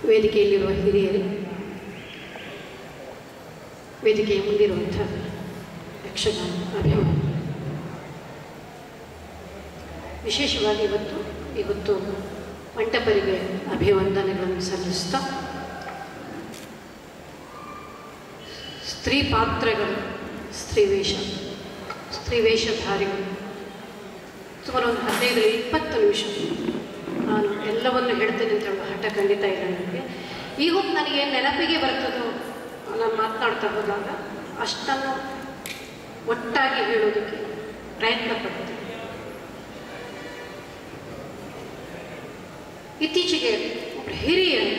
ವೇದಿಕೆಯಲ್ಲಿರುವ ಹಿರಿಯರು, ವೇದಿಕೆಯ ಮುಂದಿರುವಂಥ ಯಕ್ಷಗಾನ ಅಭಿಮಾನಿ, ವಿಶೇಷವಾಗಿ ಇವತ್ತು ಮಂಟಪರಿಗೆ ಅಭಿವಂದನೆಗಳನ್ನು ಸಲ್ಲಿಸ್ತಾ ಸ್ತ್ರೀ ಪಾತ್ರಗಳು, ಸ್ತ್ರೀ ವೇಷಧಾರಿಗಳು ಸುಮಾರು ಒಂದು 15-20 ನಿಮಿಷ ನಾನು ಎಲ್ಲವನ್ನು ಹೇಳ್ತೇನೆ ಅಂತ ಹೇಳುವ ಹಠ ಖಂಡಿತ ಇಲ್ಲ ನನಗೆ. ಈ ಹೊತ್ತು ನನಗೆ ನೆನಪಿಗೆ ಬರ್ತದೋ ನಾನು ಮಾತನಾಡ್ತಾ ಹೋದಾಗ ಅಷ್ಟನ್ನು ಒಟ್ಟಾಗಿ ಹೇಳೋದಕ್ಕೆ ಪ್ರಯತ್ನ ಪಡ್ತೇನೆ. ಇತ್ತೀಚೆಗೆ ಒಬ್ಬರು ಹಿರಿಯರು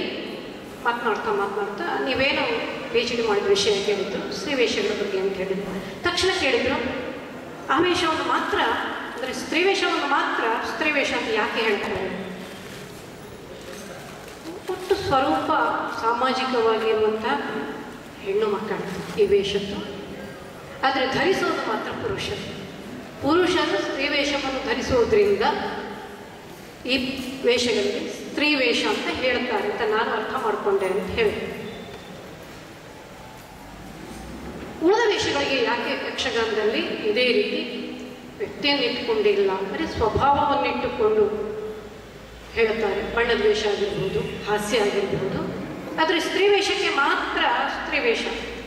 ಮಾತನಾಡ್ತಾ ನೀವೇನು PhD ಮಾಡಿದ ವಿಷಯ ಕೇಳಿದ್ರು, ಸ್ತ್ರೀ ವೇಷಗಳ ಬಗ್ಗೆ ಅಂತ ಹೇಳಿದ್ರು. ತಕ್ಷಣ ಕೇಳಿದ್ರು, ಆ ವೇಷವನ್ನು ಮಾತ್ರ ಅಂದರೆ ಸ್ತ್ರೀ ವೇಷವನ್ನು ಮಾತ್ರ ಸ್ತ್ರೀ ವೇಷ ಅಂತ ಯಾಕೆ ಹೇಳ್ತಾರೆ? ಒಟ್ಟು ಸ್ವರೂಪ ಸಾಮಾಜಿಕವಾಗಿರುವಂಥ ಹೆಣ್ಣು ಮಕ್ಕಳು ಈ ವೇಷದ್ದು, ಆದರೆ ಧರಿಸೋದು ಮಾತ್ರ ಪುರುಷರು ಸ್ತ್ರೀ ವೇಷವನ್ನು ಧರಿಸೋದ್ರಿಂದ ಈ ವೇಷಗಳಿಗೆ ಸ್ತ್ರೀ ವೇಷ ಅಂತ ಹೇಳ್ತಾರೆ ಅಂತ ನಾನು ಅರ್ಥ ಮಾಡಿಕೊಂಡೆ ಅಂತ ಹೇಳಿ. ಉಳಿದ ವೇಷಗಳಿಗೆ ಯಾಕೆ ಯಕ್ಷಗಾನದಲ್ಲಿ ಇದೇ ರೀತಿ ವ್ಯಕ್ತಿಯನ್ನು ಇಟ್ಟುಕೊಂಡಿಲ್ಲ, ಬರೀ ಸ್ವಭಾವವನ್ನಿಟ್ಟುಕೊಂಡು ಹೇಳ್ತಾರೆ. ಬಣ್ಣದ ವೇಷ ಆಗಿರ್ಬೋದು, ಹಾಸ್ಯ ಆಗಿರ್ಬೋದು. ಆದರೆ ಸ್ತ್ರೀ ವೇಷಕ್ಕೆ ಮಾತ್ರ ಸ್ತ್ರೀ ವೇಷ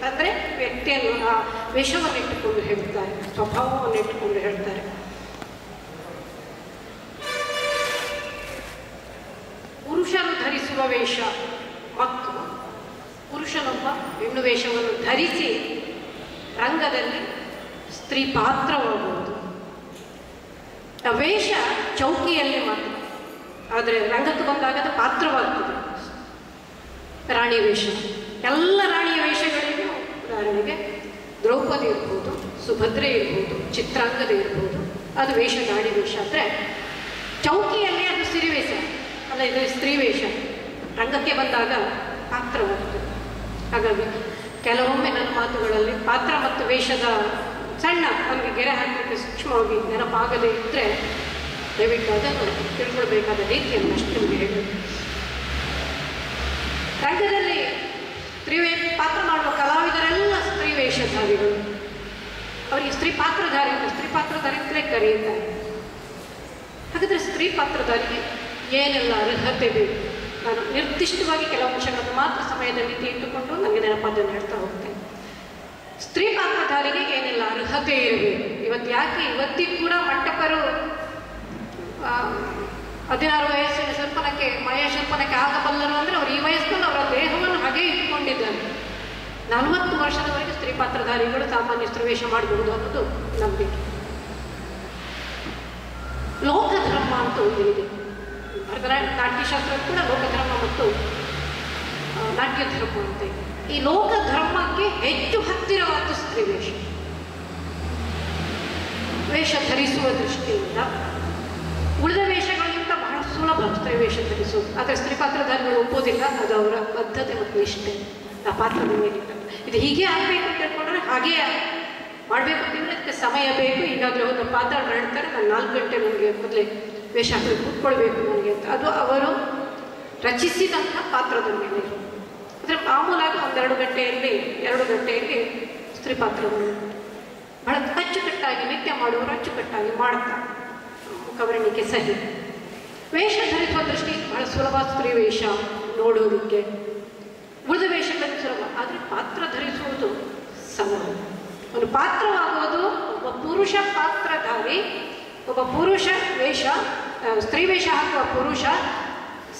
ಅಂದರೆ ವ್ಯಕ್ತಿಯನ್ನು ಆ ವೇಷವನ್ನಿಟ್ಟುಕೊಂಡು ಹೇಳ್ತಾರೆ, ಸ್ವಭಾವವನ್ನಿಟ್ಟುಕೊಂಡು ಹೇಳ್ತಾರೆ. ಪುರುಷರು ಧರಿಸುವ ವೇಷ ಮತ್ತು ಪುರುಷನೊಬ್ಬ ಹೆಣ್ಣು ವೇಷವನ್ನು ಧರಿಸಿ ರಂಗದಲ್ಲಿ ಸ್ತ್ರೀ ಪಾತ್ರವಾಗುವುದು. ಆ ವೇಷ ಚೌಕಿಯಲ್ಲಿ ಮಾತ್ರ, ಆದರೆ ರಂಗಕ್ಕೆ ಬಂದಾಗ ಅದು ಪಾತ್ರವಾಗ್ತದೆ. ರಾಣಿ ವೇಷ, ಎಲ್ಲ ರಾಣಿಯ ವೇಷಗಳಿಗೂ ಉದಾಹರಣೆಗೆ ದ್ರೌಪದಿ ಇರ್ಬೋದು, ಸುಭದ್ರೆ ಇರ್ಬೋದು, ಚಿತ್ರಾಂಗದ ಇರ್ಬೋದು, ಅದು ವೇಷ ರಾಣಿ ವೇಷ. ಅಂದರೆ ಚೌಕಿಯಲ್ಲಿ ಅದು ಸಿರಿವೇಷ ಅಲ್ಲ, ಇದು ಸ್ತ್ರೀ ವೇಷ. ರಂಗಕ್ಕೆ ಬಂದಾಗ ಪಾತ್ರವಾಗ್ತದೆ. ಹಾಗಾಗಿ ಕೆಲವೊಮ್ಮೆ ನನ್ನ ಮಾತುಗಳಲ್ಲಿ ಪಾತ್ರ ಮತ್ತು ವೇಷದ ಸಣ್ಣ ನಮಗೆ ಗೆರೆ ಹಾಕಲಿಕ್ಕೆ ಸೂಕ್ಷ್ಮವಾಗಿ ನೆನಪಾಗದೇ ಇದ್ದರೆ ದಯವಿಟ್ಟು ಅದನ್ನು ತಿಳ್ಕೊಳ್ಬೇಕಾದ ರೀತಿಯನ್ನು ಅಷ್ಟು ನಿಮಗೆ ಹೇಳಬೇಕು. ರಂಗದಲ್ಲಿ ಸ್ತ್ರೀ ಪಾತ್ರ ಮಾಡುವ ಕಲಾವಿದರೆಲ್ಲ ಸ್ತ್ರೀ ವೇಷಧಾರಿಗಳು. ಅವರಿಗೆ ಸ್ತ್ರೀ ಪಾತ್ರಧಾರಿ ಅಂತಲೇ ಕರೆಯುತ್ತಾರೆ. ಹಾಗಾದರೆ ಸ್ತ್ರೀ ಪಾತ್ರಧಾರಿಗೆ ಏನೆಲ್ಲ ಅರ್ಹತೆ ಬೇಕು? ನಾನು ನಿರ್ದಿಷ್ಟವಾಗಿ ಕೆಲವು ಅಂಶಗಳನ್ನು ಮಾತ್ರ ಸಮಯದಲ್ಲಿ ಇಟ್ಟುಕೊಂಡು ನನಗೆ ನೆನಪಾದನ್ನು ಹೇಳ್ತಾ ಹೋಗ್ತೇನೆ. ಸ್ತ್ರೀ ಪಾತ್ರಧಾರಿಗೆ ಏನೆಲ್ಲ ಅರ್ಹತೆ ಇರಬೇಕು? ಇವತ್ತಿಗೂ ಕೂಡ ಮಂಟಪರು 16 ವಯಸ್ಸಿನ ಶಲ್ಪನಕ್ಕೆ ಮಾಯಾ ಶಲ್ಪನಕ್ಕೆ ಆಗಬಲ್ಲರು ಅಂದರೆ ಅವರು ಈ ವಯಸ್ಸಿನಲ್ಲಿ ಅವರ ದೇಹವನ್ನು ಹಾಗೆ ಇಟ್ಕೊಂಡಿದ್ದಾರೆ. 40 ವರ್ಷದವರೆಗೆ ಸ್ತ್ರೀ ಪಾತ್ರಧಾರಿಗಳು ಸಾಮಾನ್ಯ ಸ್ತ್ರೀವೇಷ ಮಾಡಬಹುದು ಅನ್ನೋದು ನಂಬಿಕೆ. ಲೋಕಧರ್ಮ ಅಂತ ಇದೆ. ನಾಟ್ಯಶಾಸ್ತ್ರ ಕೂಡ ಲೋಕಧರ್ಮ ಮತ್ತು ನಾಟ್ಯ ಧರ್ಮ ಅಂತ ಇದೆ. ಈ ಲೋಕಧರ್ಮಕ್ಕೆ ಹೆಚ್ಚು ಹತ್ತಿರವಾದ ಸ್ತ್ರೀ ವೇಷ ಧರಿಸುವ ದೃಷ್ಟಿಯಿಂದ ಉಳಿದ ವೇಷಗಳಿಗಿಂತ ಬಹಳ ಸುಲಭ ಸ್ತ್ರೀ ವೇಷ ಧರಿಸುವುದು. ಆದರೆ ಸ್ತ್ರೀ ಪಾತ್ರಧಾರಿಗಳು ಒಪ್ಪೋದಿಲ್ಲ, ಅದು ಅವರ ಬದ್ಧತೆ ಮತ್ತು ನಿಷ್ಠೆ ಆ ಪಾತ್ರದ ಮೇಲೆ. ಇದು ಹೀಗೆ ಆಗಬೇಕು ಅಂತ ಹೇಳ್ಕೊಂಡ್ರೆ ಹಾಗೇ ಮಾಡಬೇಕು ಅಂತಂದರೆ ಅದಕ್ಕೆ ಸಮಯ ಬೇಕು. ಈಗಾಗಲೇ ಹೋದ ಪಾತ್ರ ಹೇಳ್ತಾರೆ, ನಾನು 4 ಗಂಟೆ ನನಗೆ ಮೊದಲೇ ವೇಷ ಹಾಕಿ ಕೂತ್ಕೊಳ್ಬೇಕು ನನಗೆ ಅಂತ. ಅದು ಅವರು ರಚಿಸಿದಂಥ ಪಾತ್ರದ ಮೇಲೆ. ಅಂದರೆ ಮಾಮೂಲಾಗಿ 2 ಗಂಟೆಯಲ್ಲಿ ಸ್ತ್ರೀ ಪಾತ್ರವನ್ನು ಬಹಳ ಅಚ್ಚುಕಟ್ಟಾಗಿ ನಿತ್ಯ ಮಾಡುವರು, ಅಚ್ಚುಕಟ್ಟಾಗಿ ಮಾಡ್ತಾರೆ. ಮುಖವರ್ಣಿಕೆ ಸಹಿ. ವೇಷ ಧರಿಸುವ ದೃಷ್ಟಿ ಬಹಳ ಸುಲಭ ಸ್ತ್ರೀ ವೇಷ ನೋಡೋದಕ್ಕೆ, ಉಳಿದ ವೇಷಗಳನ್ನು ಸುಲಭ. ಆದರೆ ಪಾತ್ರ ಧರಿಸುವುದು ಸವಾಲು. ಒಂದು ಪಾತ್ರವಾಗುವುದು ಒಬ್ಬ ಪುರುಷ ಪಾತ್ರಧಾರಿ, ಒಬ್ಬ ಪುರುಷ ಸ್ತ್ರೀ ವೇಷ ಹಾಕುವ ಪುರುಷ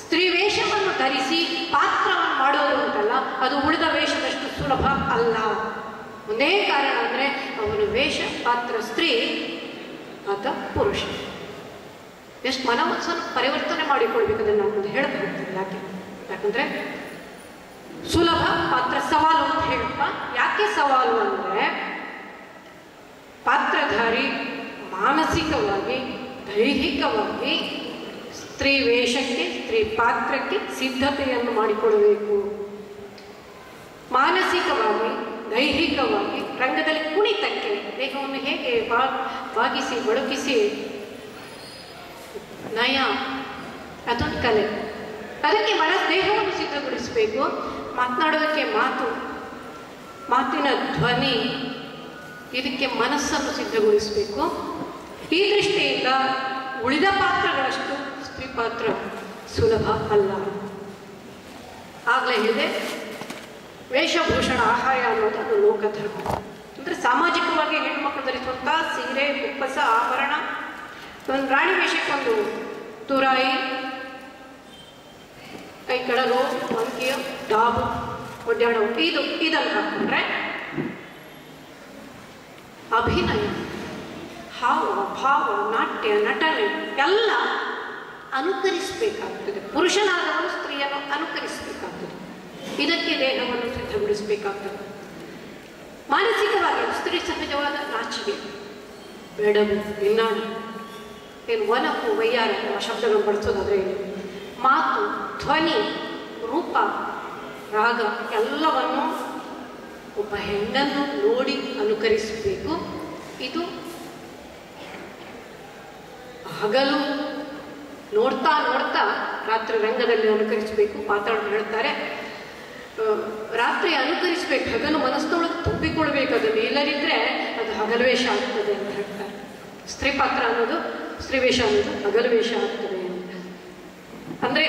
ಸ್ತ್ರೀ ವೇಷವನ್ನು ಧರಿಸಿ ಪಾತ್ರವನ್ನು ಮಾಡೋದು ಅಂತಲ್ಲ, ಅದು ಉಳಿದ ವೇಷದಷ್ಟು ಸುಲಭ ಅಲ್ಲ. ಒಂದೇ ಕಾರಣ ಅಂದರೆ ಅವನು ವೇಷ ಪಾತ್ರ ಸ್ತ್ರೀ, ಆತ ಪುರುಷ. ಎಷ್ಟು ಮನಸ್ಸನ್ನು ಪರಿವರ್ತನೆ ಮಾಡಿಕೊಳ್ಬೇಕು ಅದನ್ನು ನಾನು ಮುಂದೆ ಹೇಳ್ತಾ ಹೋಗ್ತೀನಿ. ಯಾಕಂದರೆ ಸುಲಭ ಪಾತ್ರ ಸವಾಲು ಅಂತ ಹೇಳಪ್ಪ. ಯಾಕೆ ಸವಾಲು ಅಂದರೆ ಪಾತ್ರಧಾರಿ ಮಾನಸಿಕವಾಗಿ ದೈಹಿಕವಾಗಿ ಸ್ತ್ರೀ ವೇಷಕ್ಕೆ ಸ್ತ್ರೀ ಪಾತ್ರಕ್ಕೆ ಸಿದ್ಧತೆಯನ್ನು ಮಾಡಿಕೊಳ್ಳಬೇಕು. ಮಾನಸಿಕವಾಗಿ ದೈಹಿಕವಾಗಿ ರಂಗದಲ್ಲಿ ಕುಣಿತಕ್ಕೆ ದೇಹವನ್ನು ಹೇಗೆ ಬಾಗಿಸಿ ಬಳುಕಿಸಿ ನಯ, ಅದೊಂದು ಕಲೆ. ಅದಕ್ಕೆ ದೇಹವನ್ನು ಸಿದ್ಧಗೊಳಿಸಬೇಕು. ಮಾತನಾಡೋದಕ್ಕೆ ಮಾತಿನ ಧ್ವನಿ, ಇದಕ್ಕೆ ಮನಸ್ಸನ್ನು ಸಿದ್ಧಗೊಳಿಸಬೇಕು. ಈ ದೃಷ್ಟಿಯಿಂದ ಉಳಿದ ಪಾತ್ರಗಳಷ್ಟು ಸ್ತ್ರೀ ಪಾತ್ರ ಸುಲಭ ಅಲ್ಲ. ಆಗಲೇ ಹೇಳಿದೆ, ವೇಷಭೂಷಣ ಆಹಾರ ಅನ್ನೋದು ಅದು ಲೋಕಧರ್ಮ. ಅಂದರೆ ಸಾಮಾಜಿಕವಾಗಿ ಹೆಣ್ಮಕ್ಳು ಧರಿಸುವಂಥ ಸೀರೆ, ಕುಪ್ಪಸ, ಆಭರಣ, ಒಂದು ರಾಣಿ ವೇಷಕ್ಕೊಂದು ತುರಾಯಿ, ಕೈ ಕೆಳಗೋ ಮಂಕಿಯೋ ಡಾಬು ಒಡ್ಯಾಡೋ ಇದನ್ನು ಹಾಕೊಂಡ್ರೆ ಅಭಿನಯ, ಹಾವ ಭಾವ, ನಾಟ್ಯ, ನಟನೆ ಎಲ್ಲ ಅನುಕರಿಸಬೇಕಾಗ್ತದೆ. ಪುರುಷನಾದವನು ಸ್ತ್ರೀಯನ್ನು ಅನುಕರಿಸಬೇಕಾಗ್ತದೆ. ಇದಕ್ಕೆ ದೇಹವನ್ನು ಸಿದ್ಧಗೊಳಿಸಬೇಕಾಗ್ತದೆ. ಮಾನಸಿಕವಾಗಿ ಸ್ತ್ರೀ ಸಹಜವಾದ ನಾಚಿಕೆ, ಬೆಡಗು, ವಿನ್ನಾಡು, ಏನು ವನಪು, ವೈಯಾರ ಶಬ್ದಗಳನ್ನು ಬಳಸೋದಾದ್ರೆ ಮಾತು, ಧ್ವನಿ, ರೂಪ, ರಾಗ ಎಲ್ಲವನ್ನು ಒಬ್ಬ ಹೆಣ್ಣನ್ನು ನೋಡಿ ಅನುಕರಿಸಬೇಕು. ಇದು ಹಗಲು ನೋಡ್ತಾ ನೋಡ್ತಾ ರಾತ್ರಿ ರಂಗದಲ್ಲಿ ಅನುಕರಿಸಬೇಕು. ಪಾತಾಳರು ಹೇಳ್ತಾರೆ, ರಾತ್ರಿ ಅನುಕರಿಸಬೇಕು, ಹಗಲು ಮನಸ್ಸೊಳಗೆ ತುಂಬಿಕೊಳ್ಬೇಕು. ಅದನ್ನು ಇಲ್ಲದಿದ್ದರೆ ಅದು ಹಗಲು ವೇಷ ಆಗ್ತದೆ ಅಂತ ಹೇಳ್ತಾರೆ. ಸ್ತ್ರೀ ಪಾತ್ರ ಅನ್ನೋದು, ಸ್ತ್ರೀ ವೇಷ ಅನ್ನೋದು ಹಗಲು ವೇಷ ಆಗ್ತದೆ ಅಂತ. ಅಂದರೆ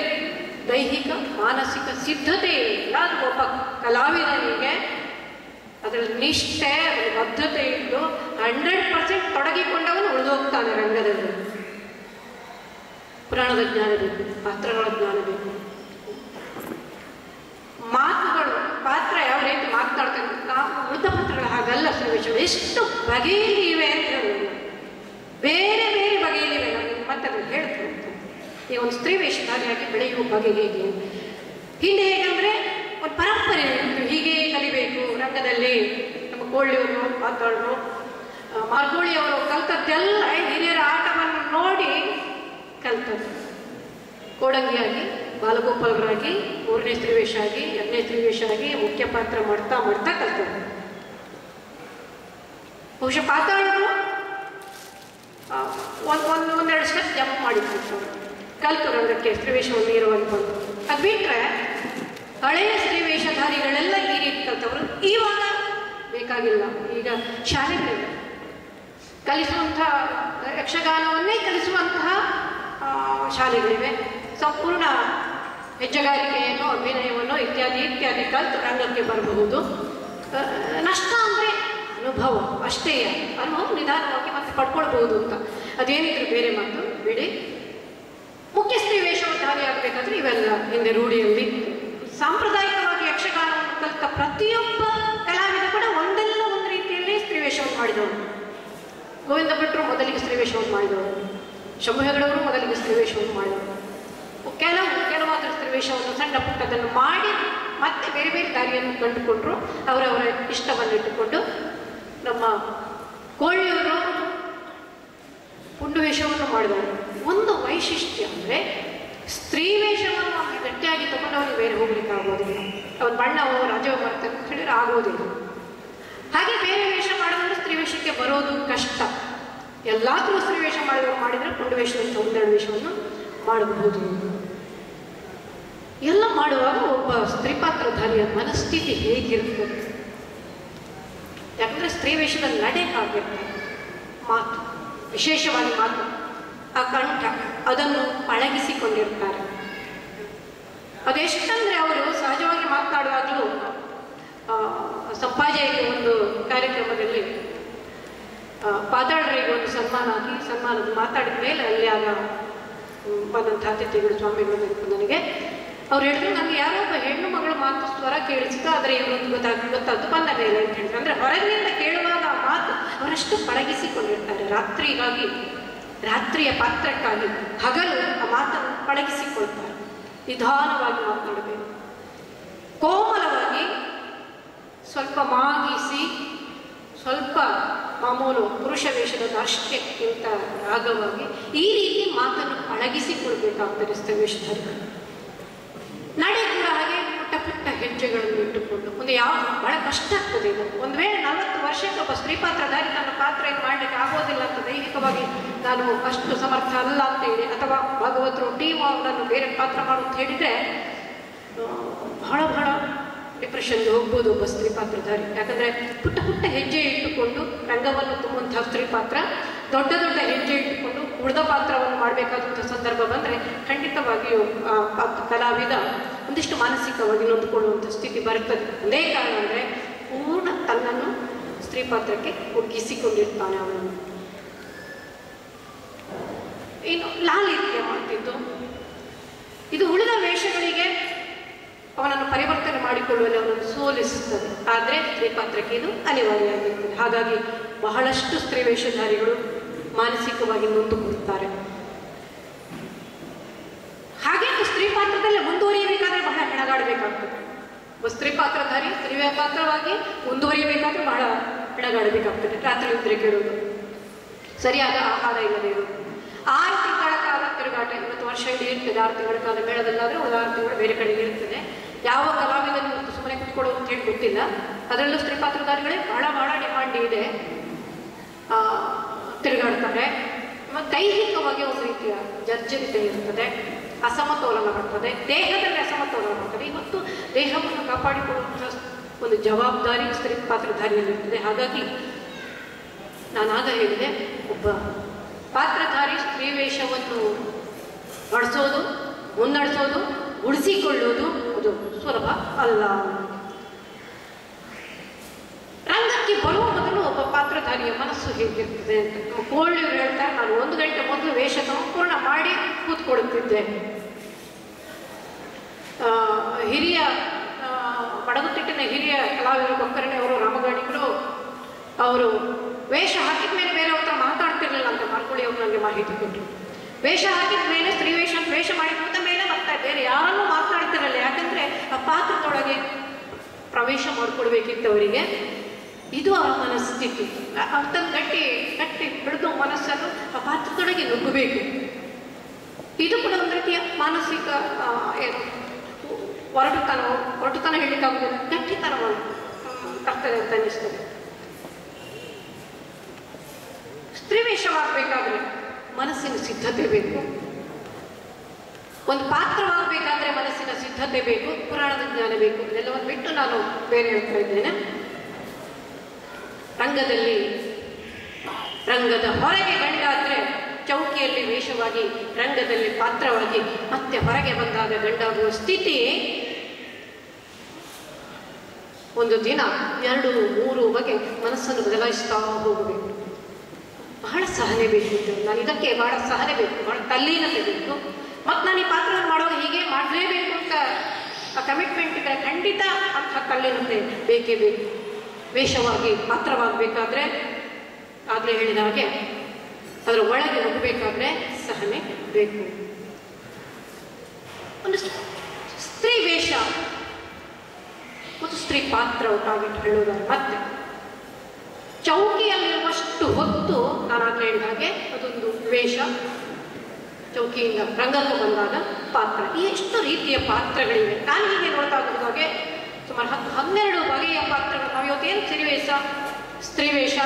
ದೈಹಿಕ ಮಾನಸಿಕ ಸಿದ್ಧತೆ ಇಲ್ಲ. ಅದು ಒಬ್ಬ ಕಲಾವಿದನಿಗೆ ಅದರಲ್ಲಿ ನಿಷ್ಠೆ, ಅದರ ಬದ್ಧತೆ ಇದ್ದು 100% ತೊಡಗಿಕೊಂಡವನು ಉಳಿದೋಗ್ತಾನೆ ರಂಗದಲ್ಲಿ. ಪುರಾಣದ ಜ್ಞಾನ ಬೇಕು, ಪಾತ್ರಗಳ ಜ್ಞಾನ ಬೇಕು. ಮಾತುಗಳು, ಪಾತ್ರ ಯಾವ ರೀತಿ ಮಾತನಾಡ್ತಾರೆ, ನಾವು ಉಳಿದ ಪಾತ್ರಗಳು ಹಾಗಲ್ಲ. ಸನ್ನಿವೇಶಗಳು ಎಷ್ಟು ಬಗೆಯಲ್ಲಿ ಇವೆ ಅಂತ ಹೇಳೋದು, ಬೇರೆ ಬೇರೆ ಬಗೆಯಲ್ಲಿವೆ. ನಾನು ಮತ್ತೆ ಅದನ್ನು ಹೇಳ್ತೇನೆ. ಈಗ ಒಂದು ಸ್ತ್ರೀ ವೇಷಧಾರಿಯಾಗಿ ಬೆಳೆಯುವ ಬಗೆ ಹೇಗೆ, ಹಿಂದೆ ಹೇಗಂದರೆ ಒಂದು ಪರಂಪರೆ ಇತ್ತು, ಹೀಗೆ ಕಲಿಬೇಕು ರಂಗದಲ್ಲಿ. ನಮ್ಮ ಕೋಳಿಯವರು, ಪಾತಾಳರು, ಮಾರ್ಗೋಳಿಯವರು ಕಲ್ತದ್ದೆಲ್ಲ ಹಿರಿಯರ ಆಟವನ್ನು ನೋಡಿ ಕಲ್ತದ್ದು. ಕೋಡಂಗಿಯಾಗಿ, ಬಾಲಗೋಪಾಲರಾಗಿ, 3ನೇ ಸ್ತ್ರೀ ವೇಷ ಆಗಿ, 2ನೇ ಸ್ತ್ರೀ ವೇಷ ಆಗಿ ಮುಖ್ಯ ಪಾತ್ರ ಮಾಡ್ತಾ ಮಾಡ್ತಾ ಕಲ್ತದ್ದು. ಬಹುಶಃ ಪಾತಾಳರು ಒಂದೆರಡು ಸ್ಟೆಪ್ ಜಂಪ್ ಮಾಡಿ ಕಲ್ತು ರಂಗಕ್ಕೆ ಸ್ತ್ರೀ ವೇಷವನ್ನು ನೇರವಾಗಿ ಬಂದು. ಅದು ಬಿಟ್ಟರೆ ಹಳೆಯ ಸ್ತ್ರೀ ವೇಷಧಾರಿಗಳೆಲ್ಲ ಈ ರೀತಿ ಕಲ್ತವರು. ಇವಾಗ ಬೇಕಾಗಿಲ್ಲ. ಈಗ ಶಾಲೆಗಳಿವೆ, ಕಲಿಸುವಂಥ ಯಕ್ಷಗಾನವನ್ನೇ ಕಲಿಸುವಂತಹ ಶಾಲೆಗಳಿವೆ. ಸಂಪೂರ್ಣ ಹೆಜ್ಜೆಗಾರಿಕೆಯನ್ನು, ಅಭಿನಯವನ್ನು ಇತ್ಯಾದಿ ಕಲಿತು ರಂಗಕ್ಕೆ ಬರಬಹುದು. ನಷ್ಟ ಅಂದರೆ ಅನುಭವ ಅಷ್ಟೇ. ಅನುಭವ ನಿಧಾನವಾಗಿ ಮತ್ತೆ ಪಡ್ಕೊಳ್ಬಹುದು ಅಂತ. ಅದೇನಿದ್ರು ಬೇರೆ ಮಾತು ಬಿಡಿ. ಮುಖ್ಯ ಸ್ತ್ರೀ ವೇಷಧಾರಿ ಆಗಬೇಕಾದ್ರೆ ಇವೆಲ್ಲ ಹಿಂದೆ ರೂಢಿಯಲ್ಲಿ. ಸಾಂಪ್ರದಾಯಿಕವಾಗಿ ಯಕ್ಷಗಾನವನ್ನು ಕಲಿತ ಪ್ರತಿಯೊಬ್ಬ ಕಲಾವಿದ ಕೂಡ ಒಂದಲ್ಲ ಒಂದು ರೀತಿಯಲ್ಲಿ ಸ್ತ್ರೀ ವೇಷವನ್ನು ಮಾಡಿದವರು. ಗೋವಿಂದ ಭಟ್ರು ಮೊದಲಿಗೆ ಸ್ತ್ರೀ ವೇಷವನ್ನು ಮಾಡಿದವರು, ಶಂಭು ಹೆಗಡೆಯವರು ಮೊದಲಿಗೆ ಸ್ತ್ರೀ ವೇಷವನ್ನು ಮಾಡಿದವರು. ಕೆಲವಾದ ಸ್ತ್ರೀ ವೇಷವನ್ನು ಸಣ್ಣ ಪುಟ್ಟದನ್ನು ಮಾಡಿ ಮತ್ತೆ ಬೇರೆ ಬೇರೆ ದಾರಿಯನ್ನು ಕಂಡುಕೊಂಡ್ರು. ಅವರವರ ಇಷ್ಟವನ್ನು ಇಟ್ಟುಕೊಂಡು ನಮ್ಮ ಕೋಳಿಯವರು ಪುಂಡು ವೇಷವನ್ನು ಮಾಡಿದವರು. ಒಂದು ವೈಶಿಷ್ಟ್ಯ ಅಂದರೆ ಸ್ತ್ರೀ ವೇಷವನ್ನು ಗಟ್ಟಿಯಾಗಿ ತಗೊಂಡು ಅವನಿಗೆ ಬೇರೆ ಹೋಗ್ಲಿಕ್ಕೆ ಆಗೋದಿಲ್ಲ. ಅವನ ಬಣ್ಣವು ರಾಜವ ಮಾಡ್ತಾರೆ ಅಂತ ಹೇಳಿದ್ರೆ ಆಗೋದಿಲ್ಲ. ಹಾಗೆ ಬೇರೆ ವೇಷ ಮಾಡಿದ್ರೆ ಸ್ತ್ರೀ ವೇಷಕ್ಕೆ ಬರೋದು ಕಷ್ಟ. ಎಲ್ಲಾದರೂ ಸ್ತ್ರೀ ವೇಷ ಮಾಡಿದರೆ ಪುಂಡು ವೇಷದಂಥ ಒಂದೆರಡು ವೇಷವನ್ನು ಮಾಡಬಹುದು. ಎಲ್ಲ ಮಾಡುವಾಗ ಒಬ್ಬ ಸ್ತ್ರೀ ಪಾತ್ರಧಾರಿಯ ಮನಸ್ಥಿತಿ ಹೇಗಿರ್ತದೆ? ಯಾಕಂದರೆ ಸ್ತ್ರೀ ವೇಷದ ನಡೆ ಆಗಿರ್ತಾರೆ. ಮಾತು, ವಿಶೇಷವಾಗಿ ಮಾತು, ಆ ಕಂಠ, ಅದನ್ನು ಪಳಗಿಸಿಕೊಂಡಿರ್ತಾರೆ. ಅದೆಷ್ಟಂದರೆ ಅವರು ಸಹಜವಾಗಿ ಮಾತನಾಡುವಾಗಲೂ ಸಂಪಾಜೆಯಲ್ಲಿ ಒಂದು ಕಾರ್ಯಕ್ರಮದಲ್ಲಿ ಪಾತಾಳರಿಗೆ ಒಂದು ಸನ್ಮಾನದ ಮಾತಾಡಿದ ಮೇಲೆ ಅಲ್ಲಿ ಆಗ ಬಂದಂಥ ಅತಿಥಿಗಳು, ಸ್ವಾಮಿಗಳು ನನಗೆ ಅವ್ರು ಹೇಳಿದ್ರು, ನನಗೆ ಯಾರೋ ಒಬ್ಬ ಹೆಣ್ಣು ಮಗಳು ಮಾತು ಸ್ವರ ಕೇಳಿಸಿದ, ಆದರೆ ಇವರೊಂದು ಗೊತ್ತಾದ್ದು ಬಂದ ಮೇಲೆ ಅಂತ ಹೇಳಿದ್ರು. ಅಂದರೆ ಹೊರಗಿನಿಂದ ಕೇಳುವಾಗ ಆ ಮಾತು ಅವರಷ್ಟು ಪಳಗಿಸಿಕೊಂಡಿರ್ತಾರೆ. ರಾತ್ರಿಯ ಪಾತ್ರಕ್ಕಾಗಿ ಹಗಲು ಆ ಮಾತನ್ನು ಪಳಗಿಸಿಕೊಳ್ತಾರೆ. ನಿಧಾನವಾಗಿ ಮಾತನಾಡಬೇಕು, ಕೋಮಲವಾಗಿ, ಸ್ವಲ್ಪ ಮಾಗಿಸಿ, ಸ್ವಲ್ಪ ಮಾಮೂಲು ಪುರುಷ ವೇಷದ ಅಷ್ಟಕ್ಕಿಂತ ರಾಗವಾಗಿ ಈ ರೀತಿ ಮಾತನ್ನು ಪಳಗಿಸಿಕೊಳ್ಬೇಕಾಗ್ತದೆ ಸ್ತ್ರೀ ವೇಷಧಾರಿಗಳು. ನಡೆ ಕೂಡ ಹಾಗೆ ಪುಟ್ಟ ಪುಟ್ಟ ಹೆಜ್ಜೆಗಳನ್ನು ಇಟ್ಟುಕೊಂಡು ಬಹಳ ಕಷ್ಟ ಆಗ್ತದೆ ಇದು. ಒಂದು ವೇಳೆ 40 ವರ್ಷಕ್ಕೆ ಒಬ್ಬ ಸ್ತ್ರೀ ಪಾತ್ರಧಾರಿ ತನ್ನ ಪಾತ್ರ ಏನು ಮಾಡಲಿಕ್ಕೆ ಆಗೋದಿಲ್ಲ ಅಂತ ದೈಹಿಕವಾಗಿ ನಾನು ಅಷ್ಟು ಸಮರ್ಥ ಅಲ್ಲ ಅಂತೇಳಿ, ಅಥವಾ ಭಾಗವತರು ಟೀಮ್ ಅವನನ್ನು ಬೇರೆ ಪಾತ್ರ ಮಾಡು ಅಂತ ಹೇಳಿದರೆ ಬಹಳ ಬಹಳ ಡಿಪ್ರೆಷನ್ಗೆ ಹೋಗ್ಬೋದು ಒಬ್ಬ ಸ್ತ್ರೀ ಪಾತ್ರಧಾರಿ. ಯಾಕಂದರೆ ಪುಟ್ಟ ಪುಟ್ಟ ಹೆಜ್ಜೆ ಇಟ್ಟುಕೊಂಡು ರಂಗವನ್ನು ತುಂಬುವಂಥ ಸ್ತ್ರೀ ಪಾತ್ರ, ದೊಡ್ಡ ದೊಡ್ಡ ಹೆಜ್ಜೆ ಇಟ್ಟುಕೊಂಡು ಉಳಿದ ಪಾತ್ರವನ್ನು ಮಾಡಬೇಕಾದಂಥ ಸಂದರ್ಭ ಬಂದರೆ ಖಂಡಿತವಾಗಿಯೂ ಕಲಾವಿದ ಒಂದಿಷ್ಟು ಮಾನಸಿಕವಾಗಿ ನೊಂದುಕೊಳ್ಳುವಂಥ ಸ್ಥಿತಿ ಬರುತ್ತದೆ. ಒಂದೇ ಕಾರಣ ಅಂದರೆ ಪೂರ್ಣ ತನ್ನನ್ನು ಸ್ತ್ರೀ ಪಾತ್ರಕ್ಕೆ ಒಗ್ಗಿಸಿಕೊಂಡಿರ್ತಾನೆ ಅವನನ್ನು. ಇನ್ನು ಲಾಲಿತ್ಯ ಮಾಡ್ತಿದ್ದು ಇದು ಉಳಿದ ವೇಷಗಳಿಗೆ ಅವನನ್ನು ಪರಿವರ್ತನೆ ಮಾಡಿಕೊಳ್ಳುವಲ್ಲಿ ಅವನನ್ನು ಸೋಲಿಸುತ್ತದೆ. ಆದರೆ ಸ್ತ್ರೀ ಪಾತ್ರಕ್ಕೆ ಇದು ಅನಿವಾರ್ಯವಾಗಿರುತ್ತದೆ. ಹಾಗಾಗಿ ಬಹಳಷ್ಟು ಸ್ತ್ರೀ ವೇಷಧಾರಿಗಳು ಮಾನಸಿಕವಾಗಿ ನೊಂದುಕೊಳ್ಳುತ್ತಾರೆ. ಹಾಗೆ ಸ್ತ್ರೀ ಪಾತ್ರದಲ್ಲೇ ಮುಂದುವರಿಯಬೇಕಾದ್ರೆ ಬಹಳ ಹೆಣಗಾಡಬೇಕಾಗ್ತದೆ. ಸ್ತ್ರೀ ಪಾತ್ರಧಾರಿ ಸ್ತ್ರೀ ಪಾತ್ರವಾಗಿ ಮುಂದುವರಿಯಬೇಕಾದ್ರೆ ಬಹಳ ಹೆಣಗಾಡಬೇಕಾಗ್ತದೆ. ರಾತ್ರಿ ನಿದ್ರೆ ಕೇಳೋದು, ಸರಿಯಾದ ಆಹಾರ ಇಲ್ಲದೆ ಇರೋದು, 6 ತಿಂಗಳ ಕಾಲ ತಿರುಗಾಟ. ಇವತ್ತು ವರ್ಷ ಇಡೀ ಇರ್ತದೆ, 6 ತಿಂಗಳ ಕಾಲ ಮೇಳದಲ್ಲಾದರೆ ಉಳಿದ 6 ತಿಂಗಳು ಬೇರೆ ಕಡೆಗೆ ಇರ್ತದೆ. ಯಾವ ಕಲಾವಿದನು ಇವತ್ತು ಸುಮ್ಮನೆ ಕೂತ್ಕೊಳ್ಳೋದು ಅಂತ ಹೇಳಿ ಗೊತ್ತಿಲ್ಲ. ಅದರಲ್ಲೂ ಸ್ತ್ರೀ ಪಾತ್ರಧಾರಿಗಳೇ ಬಹಳ ಬಹಳ ಡಿಮಾಂಡ್ ಇದೆ, ತಿರುಗಾಡ್ತಾರೆ. ಮತ್ತು ದೈಹಿಕವಾಗಿ ಒಂದು ರೀತಿಯ ಜರ್ಜರಿತೆ ಇರ್ತದೆ, ಅಸಮತೋಲನ ಬರ್ತದೆ, ದೇಹದಲ್ಲಿ ಅಸಮತೋಲನ ಬರ್ತದೆ. ಇವತ್ತು ದೇಹವನ್ನು ಕಾಪಾಡಿಕೊಳ್ಳುವಂಥ ಒಂದು ಜವಾಬ್ದಾರಿ ಸ್ತ್ರೀ ಪಾತ್ರಧಾರಿಯಲ್ಲಿರ್ತದೆ. ಹಾಗಾಗಿ ನಾನಾಗ ಹೇಳಿದೆ, ಒಬ್ಬ ಪಾತ್ರಧಾರಿ ಸ್ತ್ರೀ ವೇಷವನ್ನು ನಡೆಸೋದು, ಮುನ್ನಡೆಸೋದು, ಉಳಿಸಿಕೊಳ್ಳೋದು ಅದು ಸುಲಭ ಅಲ್ಲ. ರಂಗಕ್ಕೆ ಬರುವ ಮೊದಲು ಒಬ್ಬ ಪಾತ್ರಧಾರಿಯ ಮನಸ್ಸು ಹೇಗಿರ್ತದೆ ಅಂತ ಕೋಳಿಯವರು ಹೇಳ್ತಾರೆ, ನಾನು 1 ಗಂಟೆ ಮೊದಲು ವೇಷ ಸಂಪೂರ್ಣ ಮಾಡಿ ಕೂತ್ಕೊಳ್ಳುತ್ತಿದ್ದೆ. ಹಿರಿಯ ಬಡಗುತಿಟ್ಟಿನ ಹಿರಿಯ ಕಲಾವಿದರು ಕೊಕ್ಕರಣೆ ಅವರು, ರಾಮಗಾಣಿಕರು ಅವರು ವೇಷ ಹಾಕಿದ ಮೇಲೆ ಬೇರೆ ಹತ್ರ ಮಾತಾಡ್ತಿರ್ಲಿಲ್ಲ ಅಂತ ಮಾರ್ಕೊಳ್ಳಿ ಅವರು ನನಗೆ ಮಾಹಿತಿ ಕೊಟ್ಟರು. ವೇಷ ಹಾಕಿದ ಮೇಲೆ ಸ್ತ್ರೀ ವೇಷ ಮಾಡಿ ಹೋದ ಮೇಲೆ ಮತ್ತೆ ಬೇರೆ ಯಾರನ್ನೂ ಮಾತನಾಡ್ತಿರಲ್ಲ. ಯಾಕಂದರೆ ಆ ಪಾತ್ರದೊಳಗೆ ಪ್ರವೇಶ ಮಾಡಿಕೊಡ್ಬೇಕಿತ್ತು ಅವರಿಗೆ. ಇದು ಅವರ ಮನಸ್ಥಿತಿ. ಅರ್ಥದ ಗಟ್ಟಿ ಹಿಡಿದು ಮನಸ್ಸನ್ನು ಆ ಪಾತ್ರದೊಳಗೆ ನುಗ್ಗಬೇಕು. ಇದು ಕೂಡ ಒಂದು ರೀತಿಯ ಮಾನಸಿಕ ಏನು ಒರಟುತನ ಹೇಳಲಿಕ್ಕಾಗುವುದಿಲ್ಲ, ಗಟ್ಟಿತನವನ್ನು ತರ್ತದೆ ಅಂತ ಅನ್ನಿಸ್ತದೆ. ಸ್ತ್ರೀ ವೇಷವಾಗಬೇಕಾದ್ರೆ ಮನಸ್ಸಿನ ಸಿದ್ಧತೆ ಬೇಕು. ಒಂದು ಪಾತ್ರವಾಗಬೇಕಾದ್ರೆ ಮನಸ್ಸಿನ ಸಿದ್ಧತೆ ಬೇಕು, ಪುರಾಣದ ಜ್ಞಾನ ಬೇಕು. ಇದೆಲ್ಲವನ್ನು ಬಿಟ್ಟು ನಾನು ಬೇರೆ ಹೇಳ್ತಾ ಇದ್ದೇನೆ. ರಂಗದ ಹೊರಗೆ ಗಂಡಾದರೆ ಚೌಕಿಯಲ್ಲಿ ವೇಷವಾಗಿ, ರಂಗದಲ್ಲಿ ಪಾತ್ರವಾಗಿ, ಮತ್ತೆ ಹೊರಗೆ ಬಂದಾಗ ಗಂಡಾಗುವ ಸ್ಥಿತಿ ಒಂದು ದಿನ 2-3 ಬಗೆ ಮನಸ್ಸನ್ನು ಬದಲಾಯಿಸ್ತಾ ಹೋಗಬೇಕು. ಬಹಳ ಸಹನೆ ಬೇಕು. ನಾನು ಇದಕ್ಕೆ ಬಹಳ ಸಹನೆ ಬೇಕು, ಬಹಳ ತಲ್ಲೀನತೆ ಬೇಕು. ಮತ್ತು ನಾನು ಈ ಪಾತ್ರವನ್ನು ಮಾಡುವಾಗ ಹೀಗೆ ಮಾಡಲೇಬೇಕು ಅಂತ ಕಮಿಟ್ಮೆಂಟ್ ಇದ್ದರೆ ಖಂಡಿತ ಅಂಥ ತಲ್ಲೀನತೆ ಬೇಕೇ ಬೇಕು. ವೇಷವಾಗಿ ಪಾತ್ರವಾಗಬೇಕಾದ್ರೆ ಆಗಲೇ ಹೇಳಿದ ಹಾಗೆ ಅದರ ಒಳಗೆ ಹೋಗಬೇಕಾದ್ರೆ ಸಹನೆ ಬೇಕು. ಒಂದು ಸ್ತ್ರೀ ವೇಷ ಮತ್ತು ಸ್ತ್ರೀ ಪಾತ್ರ ಟಾರ್ಗೆಟ್ ಹೇಳೋದಾದ್ರೆ ಮತ್ತೆ ಚೌಕಿಯಲ್ಲಿರುವಷ್ಟು ಹೊತ್ತು ನಾನು ಆಗಲೇ ಹೇಳಿದ ಹಾಗೆ ಅದೊಂದು ವೇಷ, ಚೌಕಿಯಿಂದ ರಂಗಕ್ಕೆ ಬಂದಾಗ ಪಾತ್ರ. ಈ ಎಷ್ಟು ರೀತಿಯ ಪಾತ್ರಗಳಿವೆ. ನಾನು ಹೀಗೆ ನೋಡ್ತಾ ಹೋದ ಹಾಗೆ ಸುಮಾರು 12 ಬಗೆಯ ಪಾತ್ರಗಳು. ನಾವು ಇವತ್ತೇನು ಸಿರಿವೇಷ, ಸ್ತ್ರೀ ವೇಷ,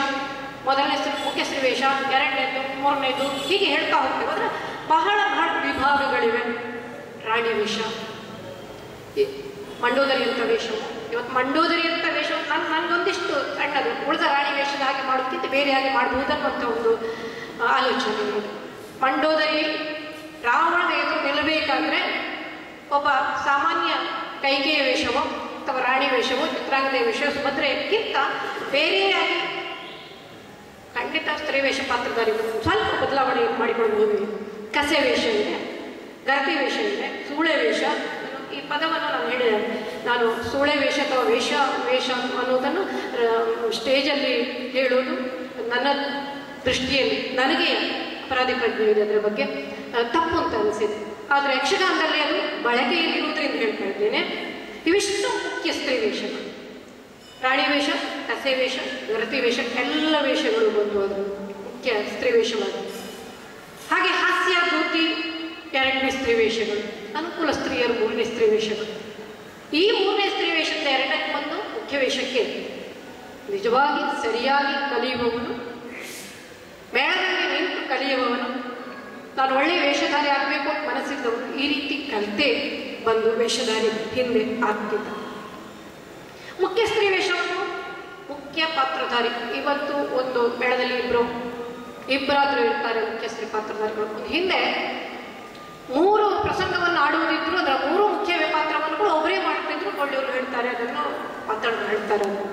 ಮೊದಲನೇ ಮುಖ್ಯ ಸ್ತ್ರೀ ವೇಷ, 2ನೇದು, 3ನೇದು ಹೀಗೆ ಹೇಳ್ತಾ ಹೋಗ್ತೇವೆ. ಅಂದರೆ ಬಹಳ ವಿಭಾಗಗಳಿವೆ. ರಾಣಿ ವೇಷ, ಮಂಡೋದರಿ ಅಂತ ವೇಷವು. ಇವತ್ತು ಮಂಡೋದರಿ ಅಂತ ವೇಷ ನನಗೊಂದಿಷ್ಟು ಸಣ್ಣದು, ಉಳಿದ ರಾಣಿ ವೇಷದ ಹಾಗೆ ಮಾಡೋದಕ್ಕಿಂತ ಬೇರೆ ಹಾಗೆ ಮಾಡಬಹುದನ್ನುವಂಥ ಒಂದು ಆಲೋಚನೆ ಇದೆ. ಮಂಡೋದರಿ ರಾವಣನ ಎದುರು ನಿಲ್ಲಬೇಕಾದ್ರೆ ಒಬ್ಬ ಸಾಮಾನ್ಯ ಕೈಕೇಯ ವೇಷವೋ ಅಥವಾ ರಾಣಿ ವೇಷವೋ, ಚಿತ್ರಾಂಗದ ವೇಷ, ಸುಭದ್ರೆಯಕ್ಕಿಂತ ಬೇರೆಯಾಗಿ ಖಂಡಿತ ಸ್ತ್ರೀ ವೇಷ ಪಾತ್ರಧಾರಿಗಳು ಸ್ವಲ್ಪ ಬದಲಾವಣೆ ಮಾಡಿಕೊಳ್ಳಬಹುದು. ಕಸೆ ವೇಷ ಇದೆ, ಗರ್ಭಿ ವೇಷ ಇದೆ, ಸೂಳೆ ವೇಷ. ಈ ಪದವನ್ನು ನಾನು ಹೇಳಿದೆ. ನಾನು ಸೂಳೆ ವೇಷ ಅಥವಾ ವೇಷ ಅನ್ನೋದನ್ನು ಸ್ಟೇಜಲ್ಲಿ ಹೇಳೋದು ನನ್ನ ದೃಷ್ಟಿಯಲ್ಲಿ ನನಗೆ ಅಪರಾಧಿ ಪ್ರಜ್ಞೆ ಇದೆ, ಅದರ ಬಗ್ಗೆ ತಪ್ಪು ಅಂತ ಅನಿಸಿದೆ. ಆದರೆ ಯಕ್ಷಗಾನದಲ್ಲಿ ಅದು ಬಳಕೆಯಲ್ಲಿರುವುದರಿಂದ ಹೇಳ್ತಾ ಇದ್ದೇನೆ. ಇವಿಷ್ಟು ಮುಖ್ಯ ಸ್ತ್ರೀ ವೇಷಗಳು. ರಾಣಿ ವೇಷ, ಕಸೆ ವೇಷ, ಗರತಿ ವೇಷ, ಎಲ್ಲ ವೇಷಗಳು ಬಂದು ಅದು ಮುಖ್ಯ ಸ್ತ್ರೀ ವೇಷವಾಗಿದೆ. ಹಾಗೆ ಹಾಸ್ಯ, ಧೂತಿ 2ನೇ ಸ್ತ್ರೀ ವೇಷಗಳು, ಅನುಕೂಲ ಸ್ತ್ರೀಯರು 3ನೇ ಸ್ತ್ರೀ ವೇಷಗಳು. ಈ 3ನೇ ಸ್ತ್ರೀ ವೇಷದ 2ಕ್ಕೆ ಬಂದು ಮುಖ್ಯ ವೇಷಕ್ಕೆ ನಿಜವಾಗಿ ಸರಿಯಾಗಿ ಕಲಿಯುವವನು, ಮೇಳದಲ್ಲಿ ನಿಂತು ಕಲಿಯುವವನು ನಾನು ಒಳ್ಳೆ ವೇಷಧಾರಿ ಆಗಬೇಕು ಅಂತ ಮನಸ್ಸಿದ್ದವರು ಈ ರೀತಿ ಕಲಿತೇ ಬಂದು ವೇಷಧಾರಿ ಹಿಂದೆ ಆಗ್ತಿದ್ದ. ಮುಖ್ಯ ಸ್ತ್ರೀ ವೇಷವನ್ನು ಮುಖ್ಯ ಪಾತ್ರಧಾರಿ. ಇವತ್ತು ಒಂದು ಮೇಳದಲ್ಲಿ ಇಬ್ಬರಾದರೂ ಇರ್ತಾರೆ ಮುಖ್ಯ ಸ್ತ್ರೀ ಪಾತ್ರಧಾರಿಗಳು. ಹಿಂದೆ 3 ಪ್ರಸಂಗವನ್ನು ಆಡುವುದಿದ್ರು, ಅದರ 3 ಮುಖ್ಯ ಪಾತ್ರವನ್ನು ಕೂಡ ಒಬ್ಬರೇ ಮಾಡ್ತಿದ್ರು. ಕೊಳ್ಳಿಯವರು ಹೇಳ್ತಾರೆ, ಅದನ್ನು ಮಾತಾಡೋದು ಹೇಳ್ತಾರೆ. ಅದನ್ನು